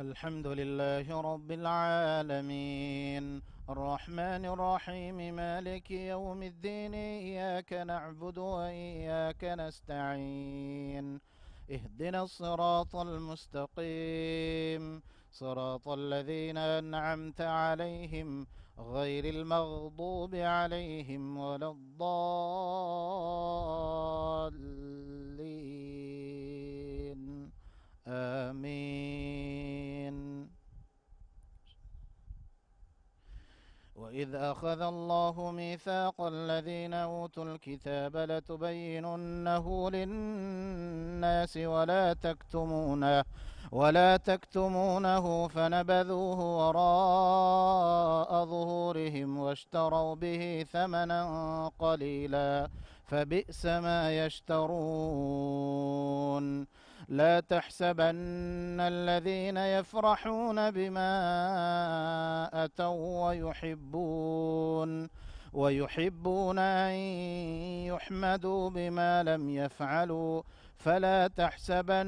الحمد لله رب العالمين الرحمن الرحيم مالك يوم الدين إياك نعبد وإياك نستعين اهدنا الصراط المستقيم صراط الذين أنعمت عليهم غير المغضوب عليهم ولا الضالين آمين. وإذ أخذ الله ميثاق الذين أوتوا الكتاب لتبيننه للناس ولا تكتمونه فنبذوه وراء ظهورهم واشتروا به ثمنا قليلا فبئس ما يشترون. لا تحسبن الذين يفرحون بما أتوا ويحبون أن يحمدوا بما لم يفعلوا فلا تحسبنهم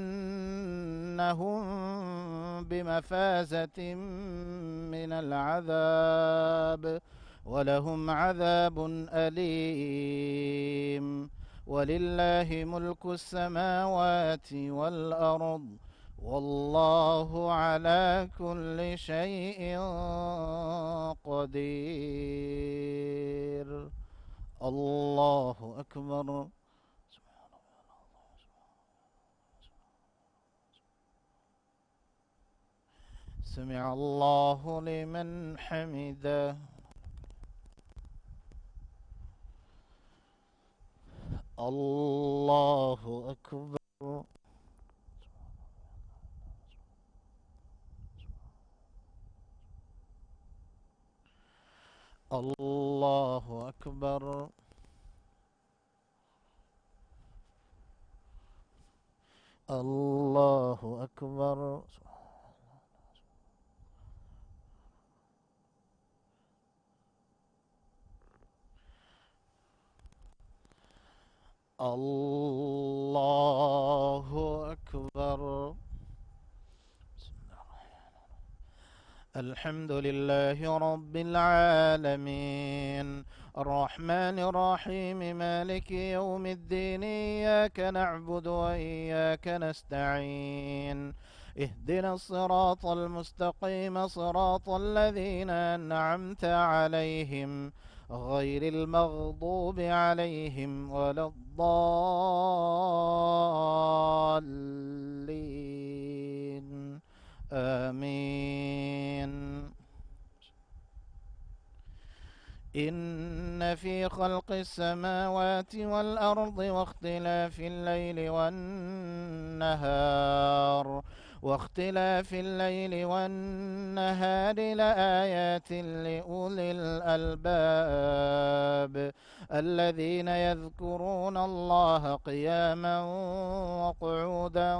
بمفازة من العذاب ولهم عذاب أليم. ولله ملك السماوات والأرض والله على كل شيء قدير. الله أكبر. سمع الله لمن حمده. الله أكبر. الله أكبر. الله أكبر. الله أكبر. الحمد لله رب العالمين الرحمن الرحيم مالك يوم الدين إياك نعبد وإياك نستعين اهدنا الصراط المستقيم صراط الذين أنعمت عليهم غير المغضوب عليهم ولا الضالين آمين. إن في خلق السماوات والأرض واختلاف الليل والنهار لآيات لأولي الألباب الذين يذكرون الله قياما وقعودا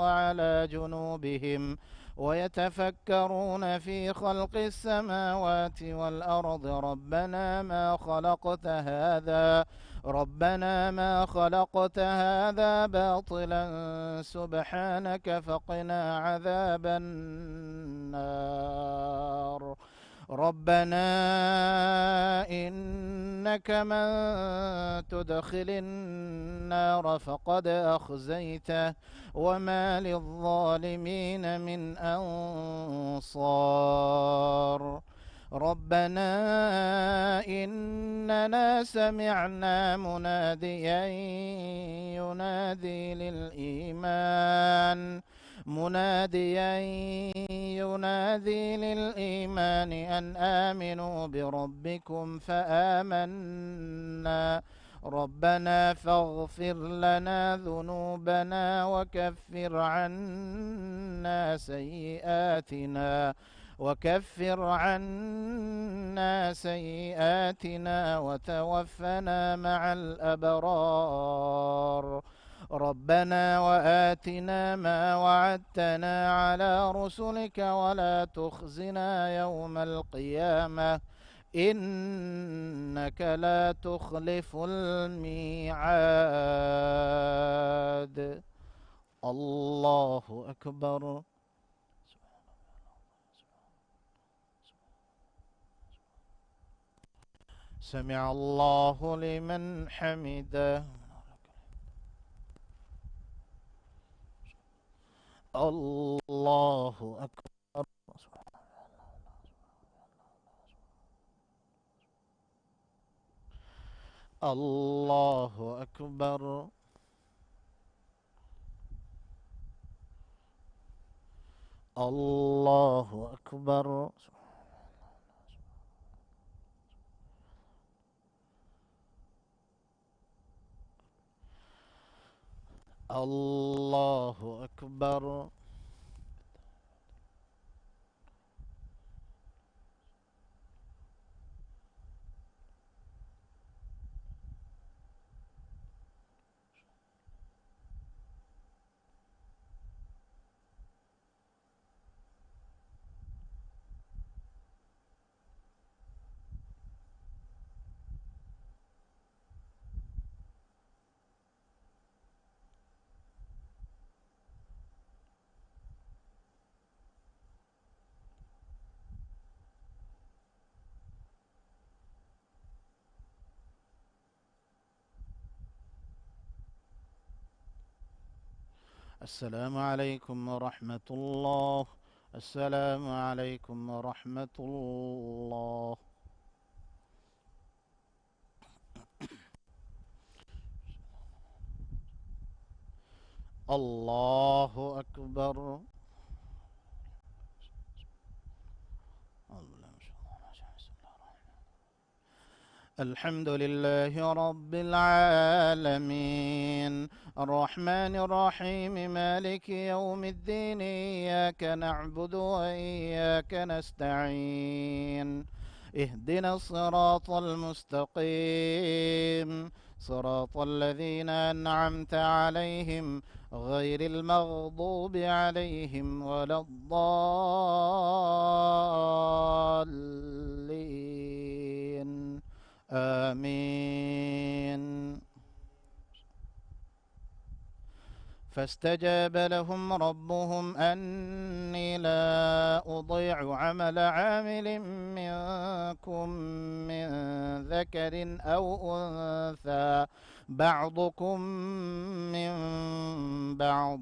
وعلى جنوبهم ويتفكرون في خلق السماوات والأرض ربنا ما خلقت هذا باطلا سبحانك فقنا عذاب النار. ربنا إنك من تدخل النار فقد أخزيته وما للظالمين من أنصار. ربنا إننا سمعنا مناديا ينادي للإيمان أن آمنوا بربكم فآمنا. ربنا فاغفر لنا ذنوبنا وكفر عنا سيئاتنا وتوفنا مع الأبرار. ربنا وآتنا ما وعدتنا على رسلك ولا تخزنا يوم القيامة إنك لا تخلف الميعاد. الله أكبر. سمع الله لمن حمده. الله أكبر. الله أكبر. الله أكبر. الله أكبر. السلام عليكم ورحمة الله. السلام عليكم ورحمة الله. الله أكبر. الحمد لله رب العالمين، الرحمن الرحيم، مالك يوم الدين، إياك نعبد وإياك نستعين، اهدنا الصراط المستقيم، صراط الذين أنعمت عليهم غير المغضوب عليهم ولا الضالين، آمين. فاستجاب لهم ربهم أني لا أضيع عمل عامل منكم من ذكر أو أنثى بعضكم من بعض،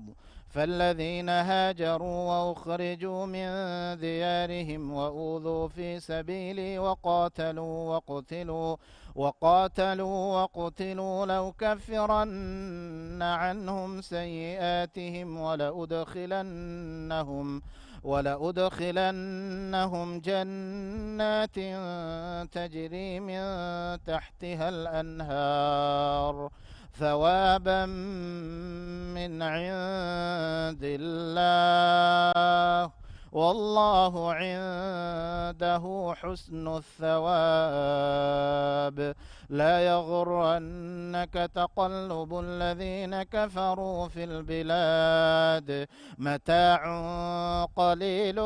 فالذين هاجروا وأخرجوا من ديارهم وأوذوا في سبيلي وقاتلوا وقتلوا لأكفرن عنهم سيئاتهم ولأدخلنهم جنات تجري من تحتها الأنهار ثوابا من عند الله، والله عنده حسن الثواب. لا يغرنك تقلب الذين كفروا في البلاد، متاع قليل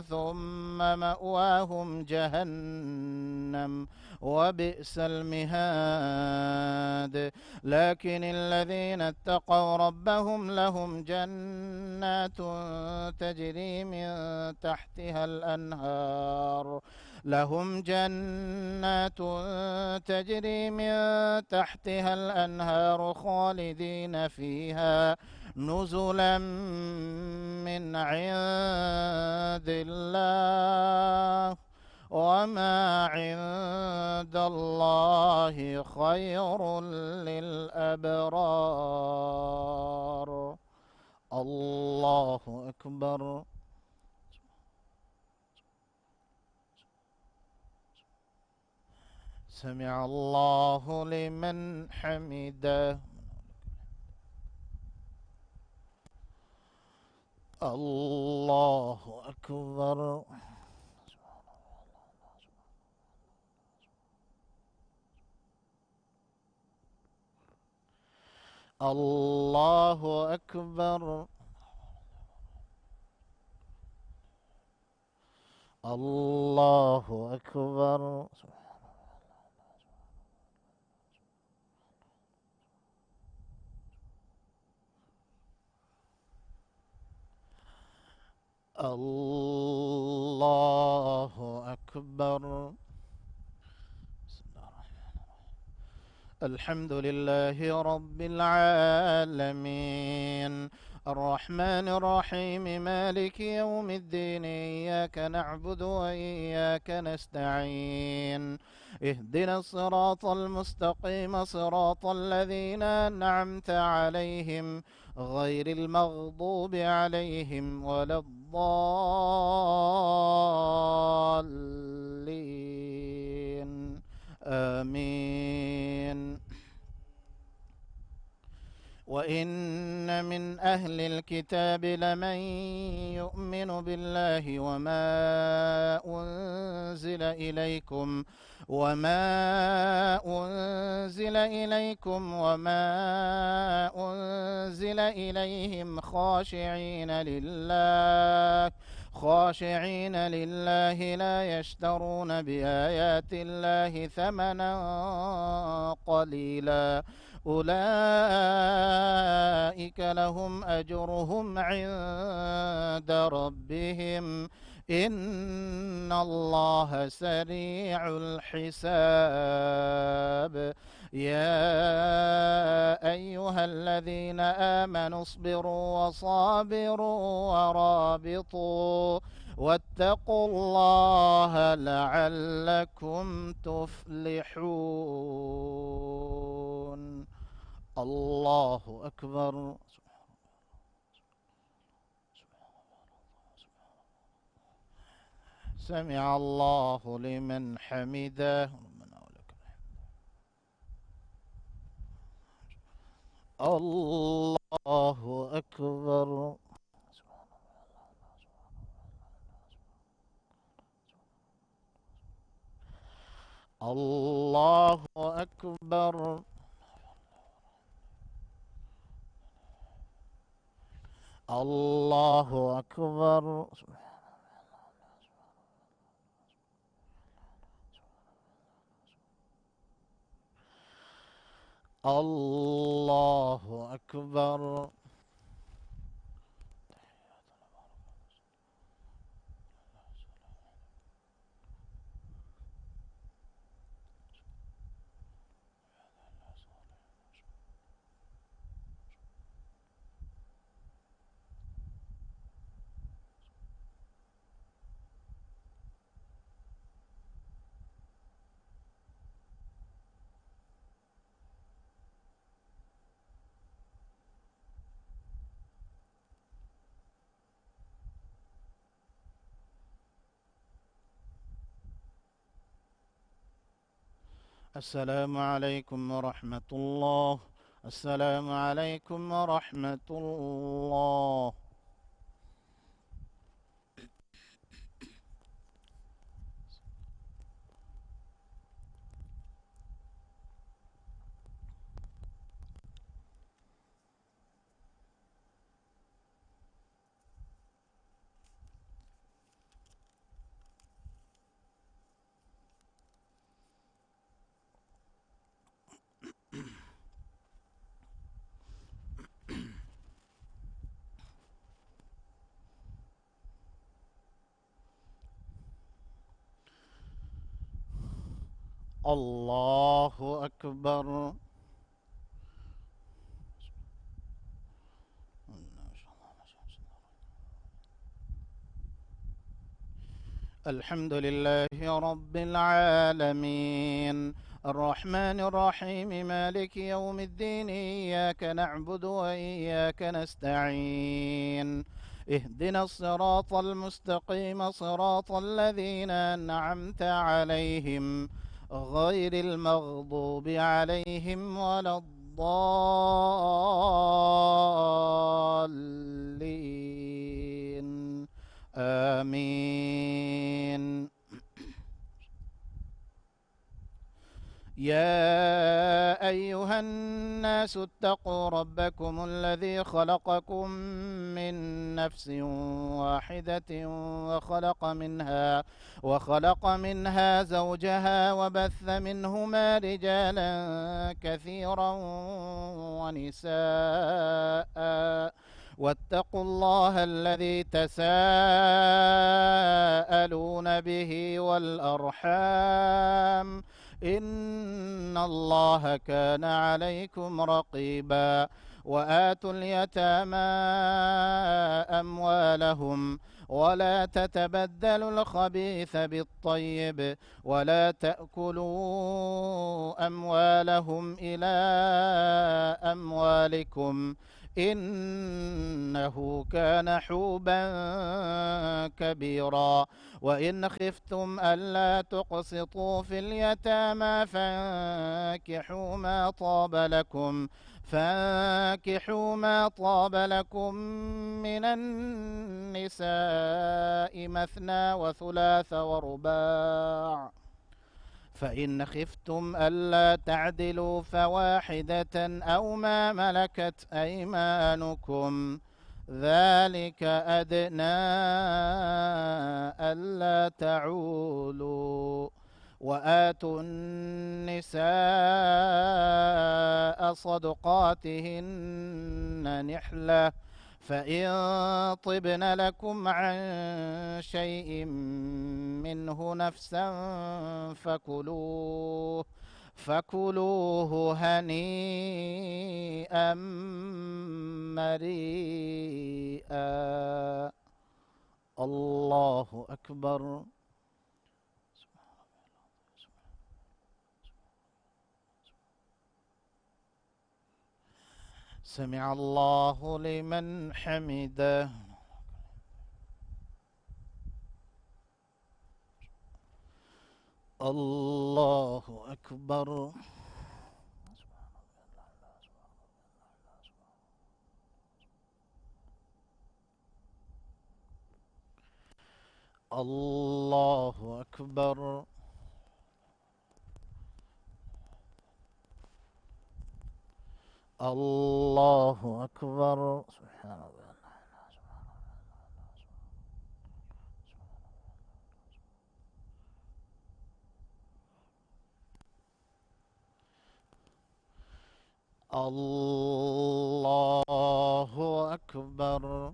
ثم مأواهم جهنم وبئس المهاد. لكن الذين اتقوا ربهم لهم جنات تجري من تحتها الأنهار خالدين فيها نزلا من عند الله، وما عند الله خير للأبرار. الله أكبر. سمع الله لمن حمده. الله أكبر. الله أكبر. الله أكبر. الله أكبر. الحمد لله رب العالمين، الرحمن الرحيم، مالك يوم الدين، إياك نعبد وإياك نستعين. اهدنا الصراط المستقيم، صراط الذين أنعمت عليهم غير المغضوب عليهم ولا الضالين. آمين. وإن من أهل الكتاب لمن يؤمن بالله وما أنزل إليكم وما أنزل إليهم خاشعين لله لا يشترون بآيات الله ثمنا قليلا، أولئك لهم أجرهم عند ربهم، إن الله سريع الحساب. يا أيها الذين آمنوا اصبروا وصابروا ورابطوا واتقوا الله لعلكم تفلحون. الله أكبر. سمع الله لمن حمده، ربنا ولك الحمد. الله أكبر. الله أكبر. الله أكبر. الله أكبر. السلام عليكم ورحمة الله. السلام عليكم ورحمة الله. الله أكبر. الحمد لله رب العالمين، الرحمن الرحيم، مالك يوم الدين، إياك نعبد وإياك نستعين. اهدنا الصراط المستقيم، صراط الذين أنعمت عليهم غير المغضوب عليهم ولا الضالين. آمين. يا أيها الناس اتقوا ربكم الذي خلقكم من نفس واحدة وخلق منها زوجها وبث منهما رجالا كثيرا ونساء، واتقوا الله الذي تساءلون به والأرحام، إن الله كان عليكم رقيبا وآتوا اليتامى أموالهم ولا تتبدلوا الخبيث بالطيب ولا تأكلوا أموالهم إلى أموالكم إنه كان حوبا كبيرا وإن خفتم ألا تقسطوا في اليتامى فانكحوا ما طاب لكم من النساء مثنى وثلاث ورباع فإن خفتم ألا تعدلوا فواحدة أو ما ملكت أيمانكم ذلك أدنى ألا تعولوا وآتوا النساء صدقاتهن نحلة فإن طبن لكم عن شيء منه نفسا فكلوه هنيئا مريئا الله أكبر سمع الله لمن حمده الله أكبر الله أكبر الله أكبر سبحان الله الله أكبر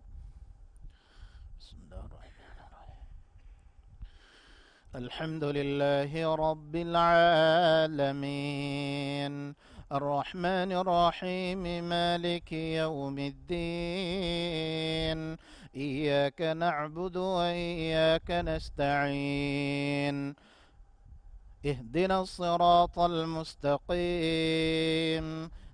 بسم الله الرحمن الرحيم الحمد لله رب العالمين الرحمن الرحيم مالك يوم الدين إياك نعبد وإياك نستعين اهدنا الصراط المستقيم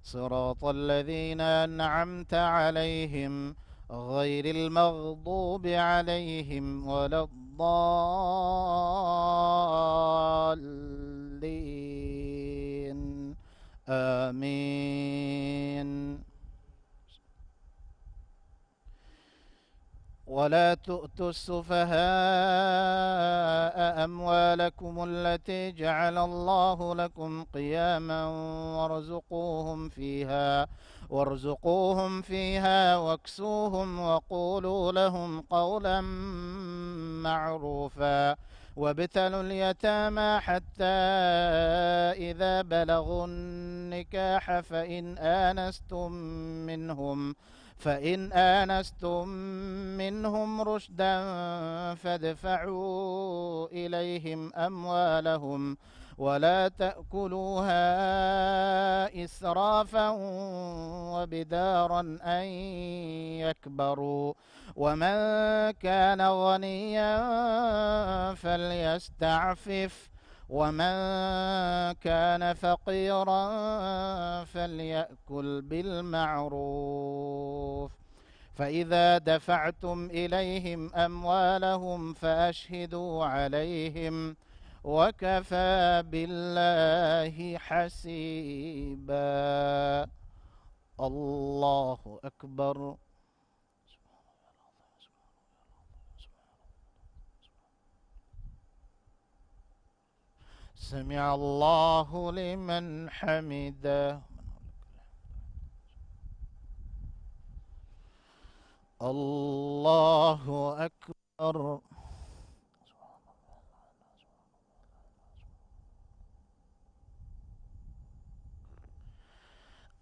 صراط الذين أنعمت عليهم غير المغضوب عليهم ولا الضالين آمين ولا تؤتوا السفهاء أموالكم التي جعل الله لكم قياما وارزقوهم فيها واكسوهم وقولوا لهم قولا معروفا وابتلوا اليتامى حتى إذا بلغوا النكاح فإن آنستم منهم رشدا فادفعوا إليهم أموالهم ولا تأكلوها إسرافا وبدارا أن يكبروا ومن كان غنيا فليستعفف ومن كان فقيرا فليأكل بالمعروف فإذا دفعتم إليهم أموالهم فأشهدوا عليهم وكفى بالله حسيبا الله أكبر سمع الله لمن حمده الله أكبر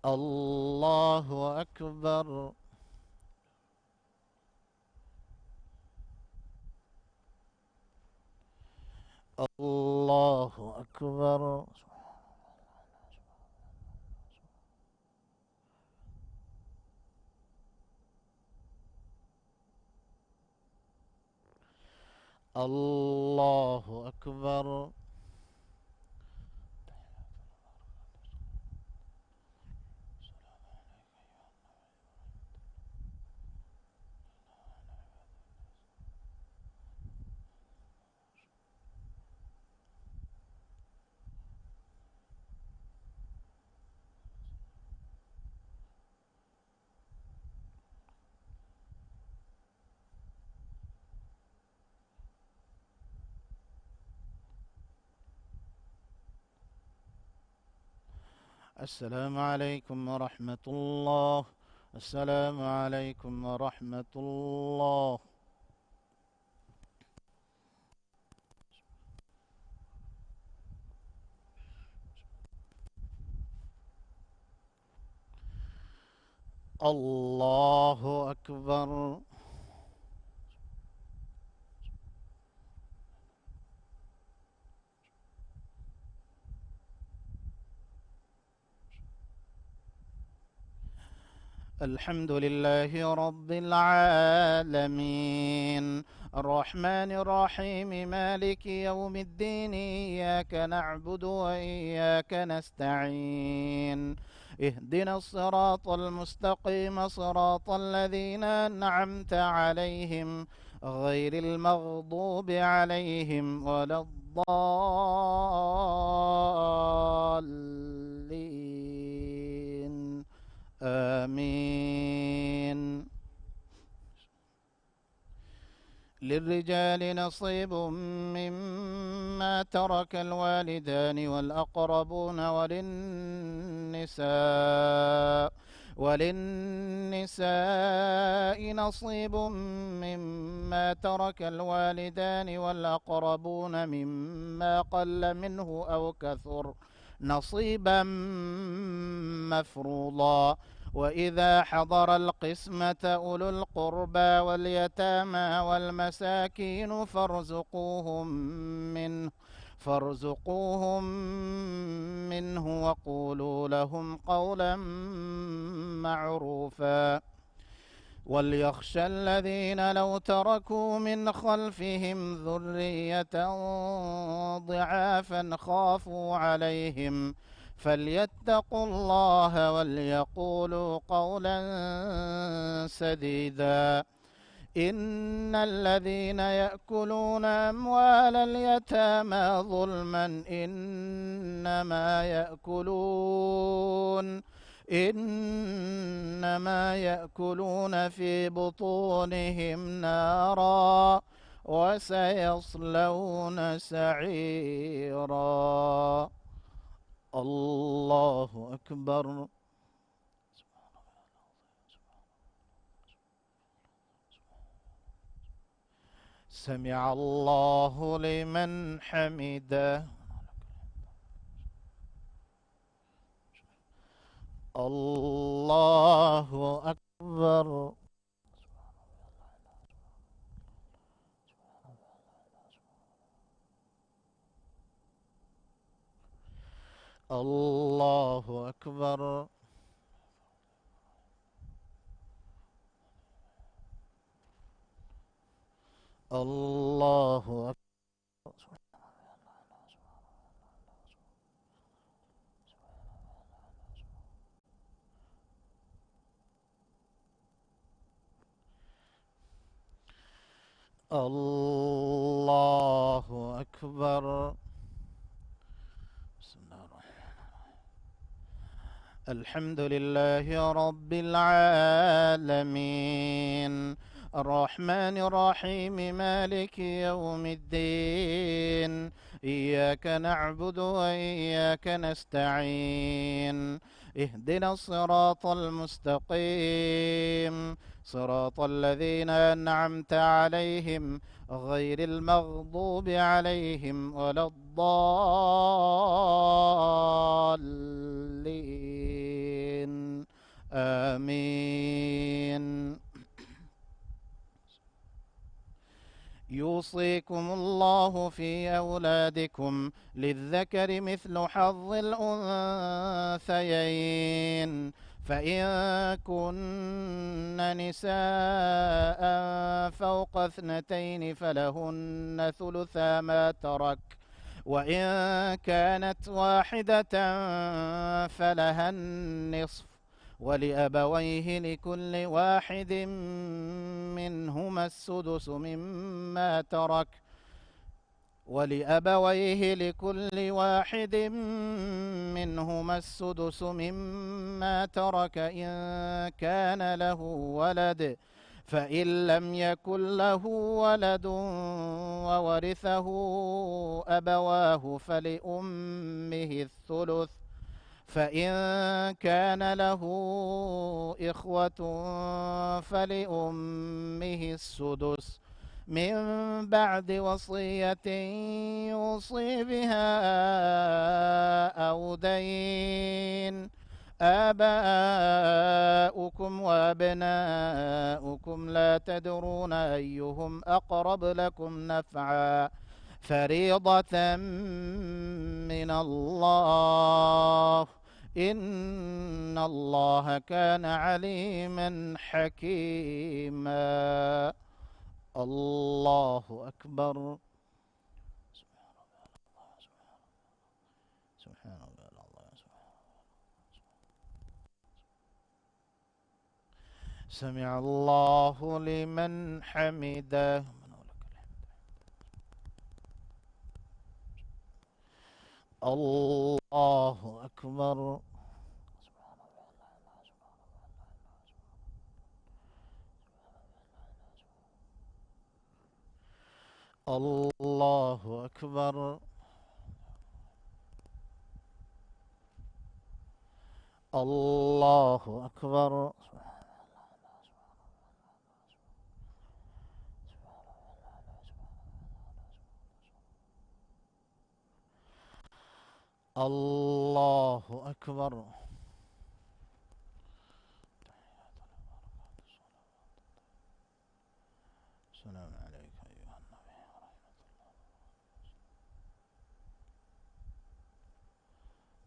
الله أكبر الله أكبر الله أكبر. السلام عليكم ورحمة الله. السلام عليكم ورحمة الله. الله أكبر. الحمد لله رب العالمين، الرحمن الرحيم، مالك يوم الدين، إياك نعبد وإياك نستعين، اهدنا الصراط المستقيم، صراط الذين أنعمت عليهم غير المغضوب عليهم ولا الضالين، آمين. للرجال نصيب مما ترك الوالدان والأقربون، وللنساء نصيب مما ترك الوالدان والأقربون مما قل منه أو كثر، نصيبا مفروضا. وإذا حضر القسمة أولو القربى واليتامى والمساكين فارزقوهم منه وقولوا لهم قولا معروفا. وليخشى الذين لو تركوا من خلفهم ذرية ضعافا خافوا عليهم فليتقوا الله وليقولوا قولا سديدا. إن الذين يأكلون أموال اليتامى ظلما إنما يأكلون في بطونهم نارا وسيصلون سعيرا. الله أكبر. سمع الله لمن حمده. الله أكبر. الله أكبر. الله أكبر. الله أكبر. بسم الله الرحمن الرحيم. الحمد لله رب العالمين، الرحمن الرحيم، مالك يوم الدين، إياك نعبد وإياك نستعين، اهدنا الصراط المستقيم، صراط الذين أنعمت عليهم غير المغضوب عليهم ولا الضالين، آمين. يوصيكم الله في للذكر مثل حظ الأنثيين، فإن كن نساء فوق اثنتين فلهن ثلثا ما ترك، وإن كانت واحدة فلها النصف، ولأبويه لكل واحد منهما السدس مما ترك إن كان له ولد، فإن لم يكن له ولد وورثه أبواه فلأمه الثلث، فإن كان له إخوة فلأمه السدس من بعد وصية يوصي بها أو دين. آباؤكم وأبناؤكم لا تدرون أيهم أقرب لكم نفعا، فريضة من الله، إن الله كان عليما حكيما. الله أكبر. سبحان الله. سمع الله لمن حمده. الله أكبر. الله أكبر. الله أكبر. الله أكبر. السلام عليك أيها النبي ورحمة الله.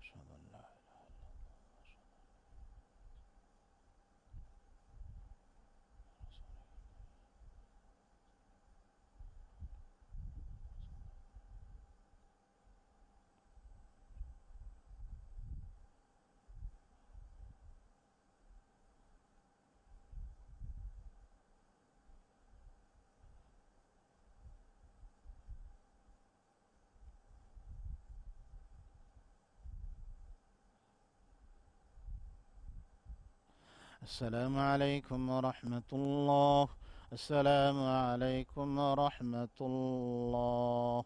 أشهد أن لا إله إلا الله. السلام عليكم ورحمة الله. السلام عليكم ورحمة الله.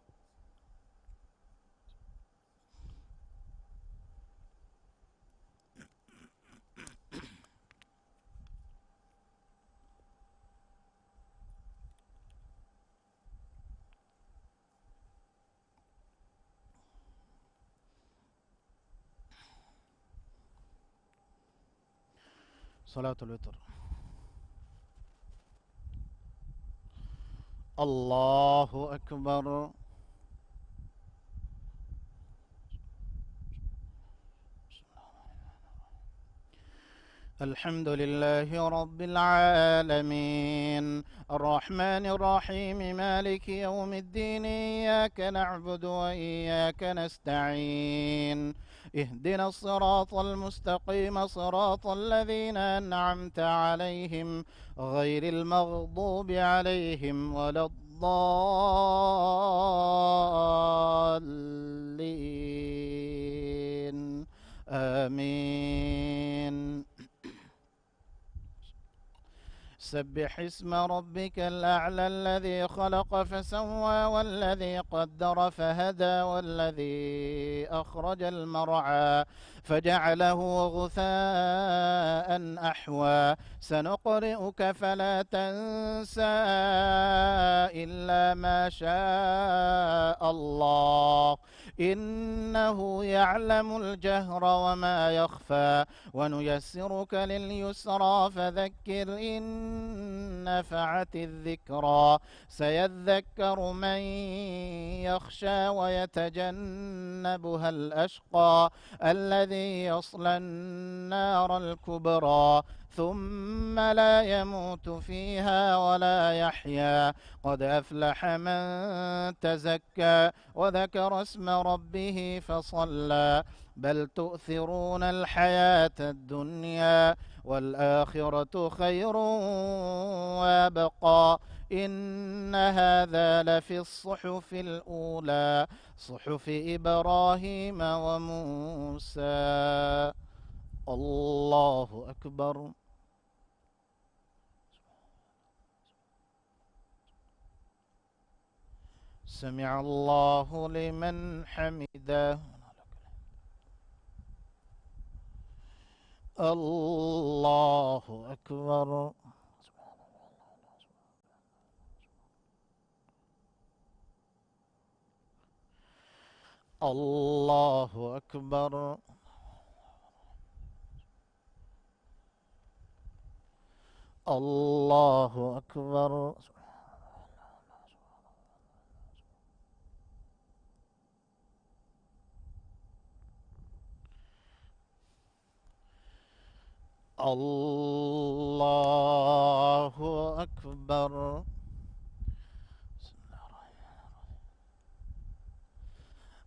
صلاة الوتر. الله أكبر. الحمد لله رب العالمين، الرحمن الرحيم، مالك يوم الدين، إياك نعبد وإياك نستعين، اهدنا الصراط المستقيم، صراط الذين أنعمت عليهم غير المغضوب عليهم ولا الضالين، آمين. سبح اسم ربك الأعلى الذي خلق فسوى والذي قدر فهدى والذي أخرج المرعى فجعله غثاء أحوى سنقرئك فلا تنسى إلا ما شاء الله إنه يعلم الجهر وما يخفى ونيسرك لليسرى فذكر إن نفعت الذكرى سيذكر من يخشى ويتجنبها الأشقى الذي يصلى النار الكبرى ثم لا يموت فيها ولا يحيا قد أفلح من تزكى وذكر اسم ربه فصلى بل تؤثرون الحياة الدنيا والآخرة خير وابقى إن هذا لفي الصحف الأولى صحف إبراهيم وموسى. الله أكبر. سمع الله لمن حمده. الله أكبر. الله أكبر. الله أكبر. الله أكبر.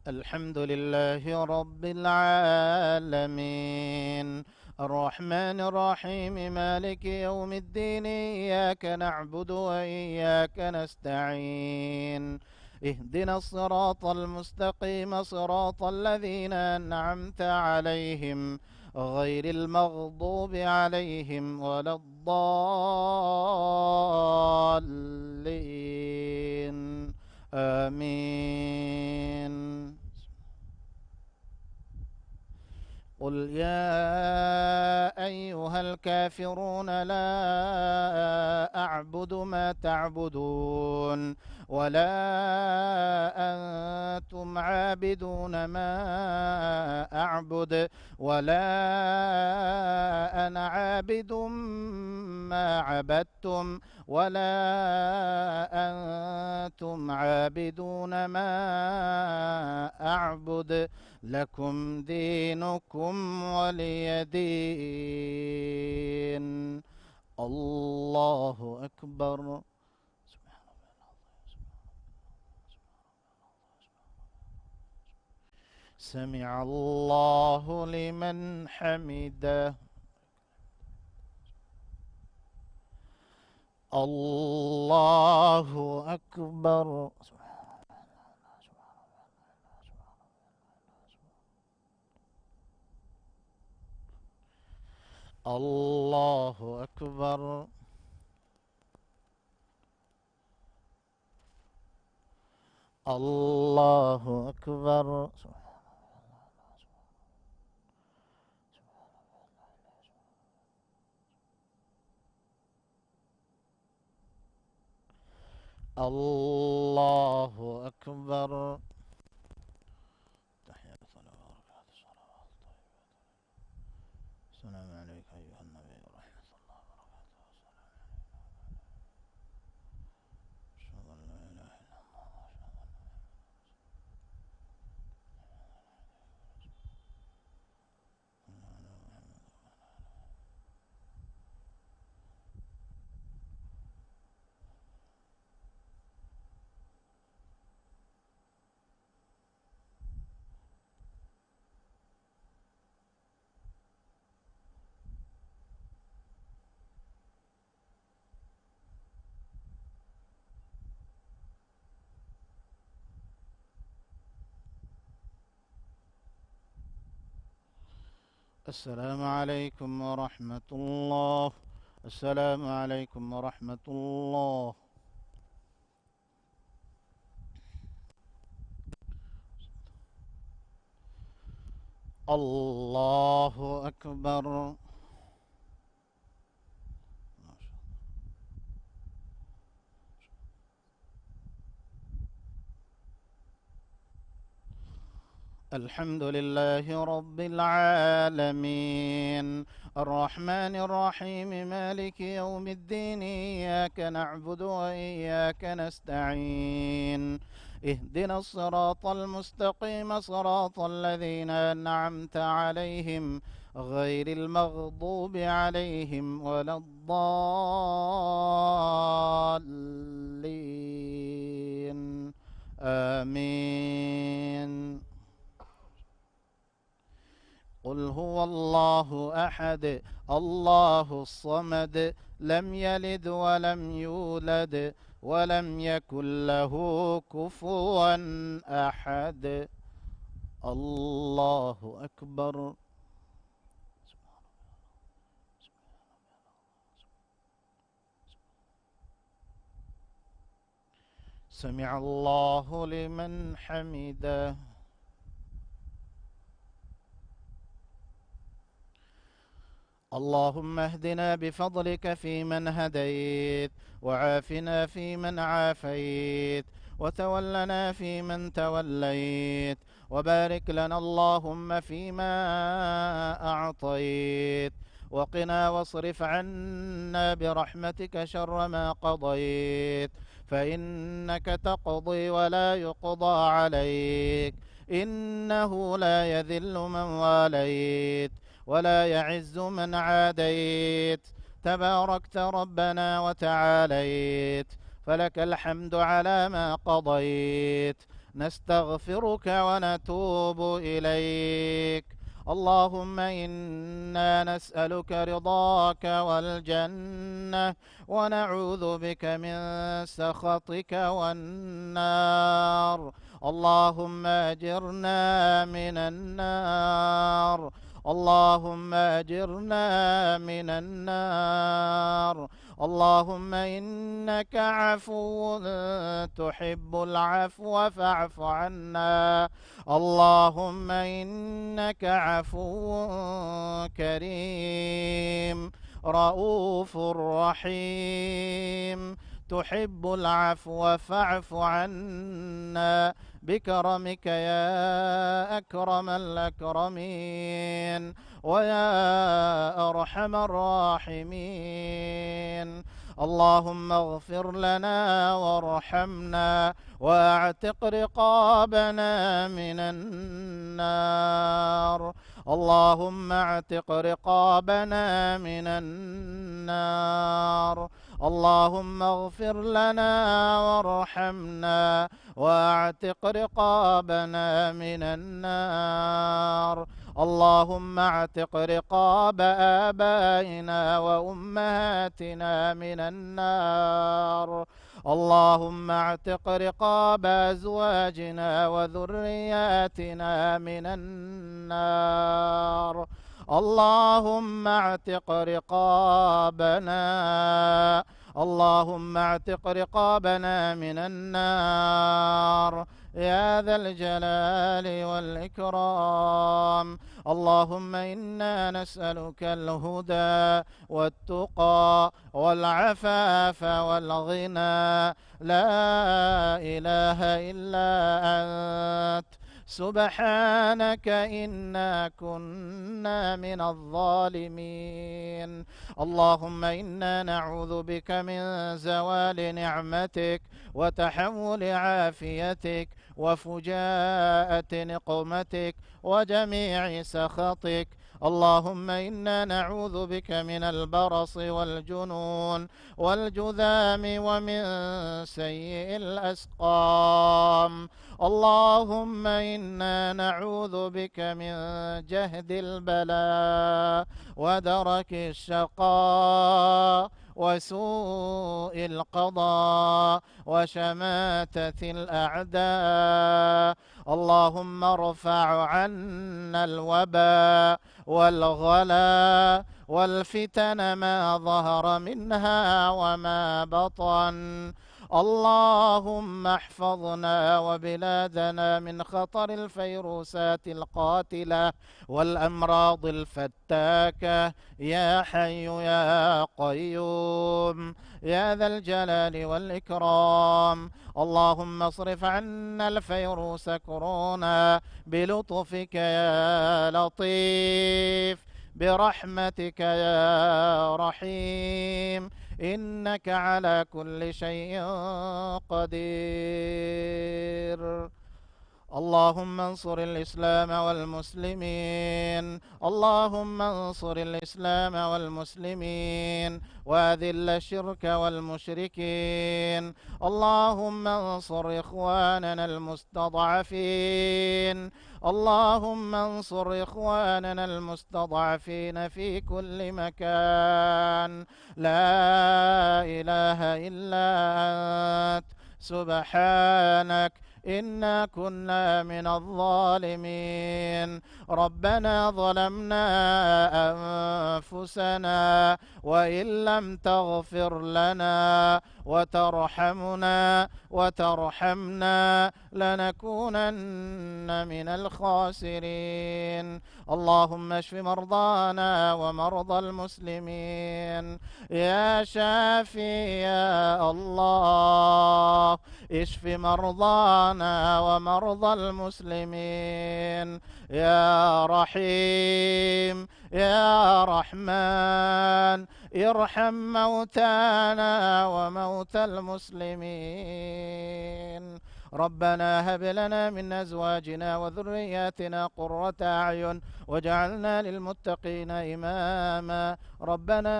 الحمد لله رب العالمين الرحمن الرحيم مالك يوم الدين إياك نعبد وإياك نستعين اهدنا الصراط المستقيم صراط الذين أنعمت عليهم غير المغضوب عليهم ولا الضالين آمين. قل يا أيها الكافرون لا أعبد ما تعبدون ولا أنتم عابدون ما أعبد ولا أنا عابد ما عبدتم ولا أنتم عابدون ما أعبد لكم دينكم ولي دين. الله أكبر. سمع الله لمن حمده. الله أكبر. الله أكبر. الله أكبر. الله أكبر. السلام عليك أيها النبي ورحمة الله وبركاته. أشهد أن لا إله إلا الله السلام عليكم ورحمة الله. السلام عليكم ورحمة الله. الله أكبر. الحمد لله رب العالمين الرحمن الرحيم مالك يوم الدين إياك نعبد وإياك نستعين اهدنا الصراط المستقيم صراط الذين أنعمت عليهم غير المغضوب عليهم ولا الضالين آمين. قل هو الله أحد الله الصمد لم يلد ولم يولد ولم يكن له كفوا أحد. الله أكبر. سمع الله لمن حمده. اللهم اهدنا بفضلك فيمن هديت، وعافنا فيمن عافيت، وتولنا فيمن توليت، وبارك لنا اللهم فيما أعطيت، وقنا واصرف عنا برحمتك شر ما قضيت، فإنك تقضي ولا يقضى عليك، إنه لا يذل من واليت ولا يعز من عاديت، تباركت ربنا وتعاليت، فلك الحمد على ما قضيت، نستغفرك ونتوب إليك. اللهم إنا نسألك رضاك والجنة، ونعوذ بك من سخطك والنار. اللهم أجرنا من النار، اللهم أجرنا من النار. اللهم إنك عفو تحب العفو فاعف عنا. اللهم إنك عفو كريم رؤوف رحيم تحب العفو فاعف عنا بكرمك يا أكرم الأكرمين ويا أرحم الراحمين. اللهم اغفر لنا وارحمنا واعتق رقابنا من النار. اللهم اعتق رقابنا من النار. اللهم اغفر لنا وارحمنا واعتق رقابنا من النار. اللهم اعتق رقاب آبائنا وأمهاتنا من النار. اللهم اعتق رقاب أزواجنا وذرياتنا من النار. اللهم اعتق رقابنا. اللهم اعتق رقابنا من النار يا ذا الجلال والإكرام. اللهم إنا نسألك الهدى والتقى والعفاف والغنى. لا إله إلا أنت سبحانك إنا كنا من الظالمين. اللهم إنا نعوذ بك من زوال نعمتك وتحول عافيتك وفجاءة نقمتك وجميع سخطك. اللهم إنا نعوذ بك من البرص والجنون والجذام ومن سيء الأسقام. اللهم إنا نعوذ بك من جهد البلاء ودرك الشقاء وسوء القضاء وشماتة الأعداء. اللهم ارفع عنا الوباء والغلا والفتن ما ظهر منها وما بطن. اللهم احفظنا وبلادنا من خطر الفيروسات القاتلة والأمراض الفتاكة يا حي يا قيوم يا ذا الجلال والإكرام. اللهم اصرف عنا الفيروس كورونا بلطفك يا لطيف برحمتك يا رحيم إنك على كل شيء قدير. اللهم انصر الإسلام والمسلمين، اللهم انصر الإسلام والمسلمين وأذل الشرك والمشركين. اللهم انصر إخواننا المستضعفين، اللهم انصر إخواننا المستضعفين في كل مكان. لا إله إلا أنت سبحانك إنا كنا من الظالمين. ربنا ظلمنا أنفسنا وإن لم تغفر لنا وترحمنا لنكونن من الخاسرين. اللهم اشف مرضانا ومرضى المسلمين يا شافي يا الله. اشف مرضانا ومرضى المسلمين يا رحيم يا رحمن. ارحم موتانا وموتى المسلمين. ربنا هب لنا من أزواجنا وذرياتنا قرة أعين واجعلنا للمتقين إماما. ربنا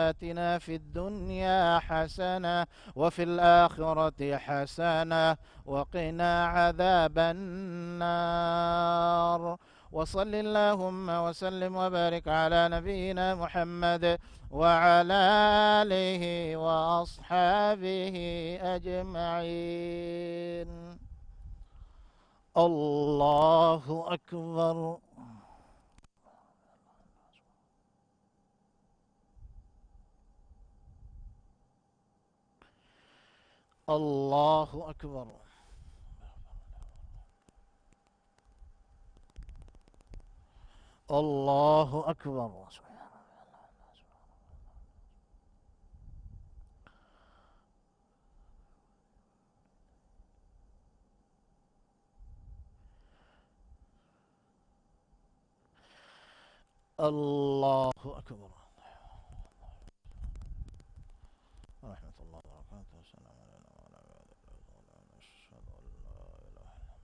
آتنا في الدنيا حسنة وفي الآخرة حسنة وقنا عذاب النار. وصل اللهم وسلم وبارك على نبينا محمد وعلى آله وأصحابه أجمعين. الله أكبر. الله أكبر. الله أكبر. الله أكبر. ورحمة الله وبركاته. السلام علينا وعلى عباد الله أشهد أن لا إله إلا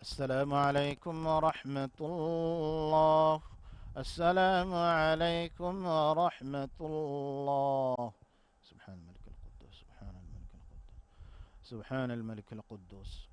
السلام عليكم ورحمة الله. السلام عليكم ورحمة الله. سبحان الملك القدوس سبحان الملك القدوس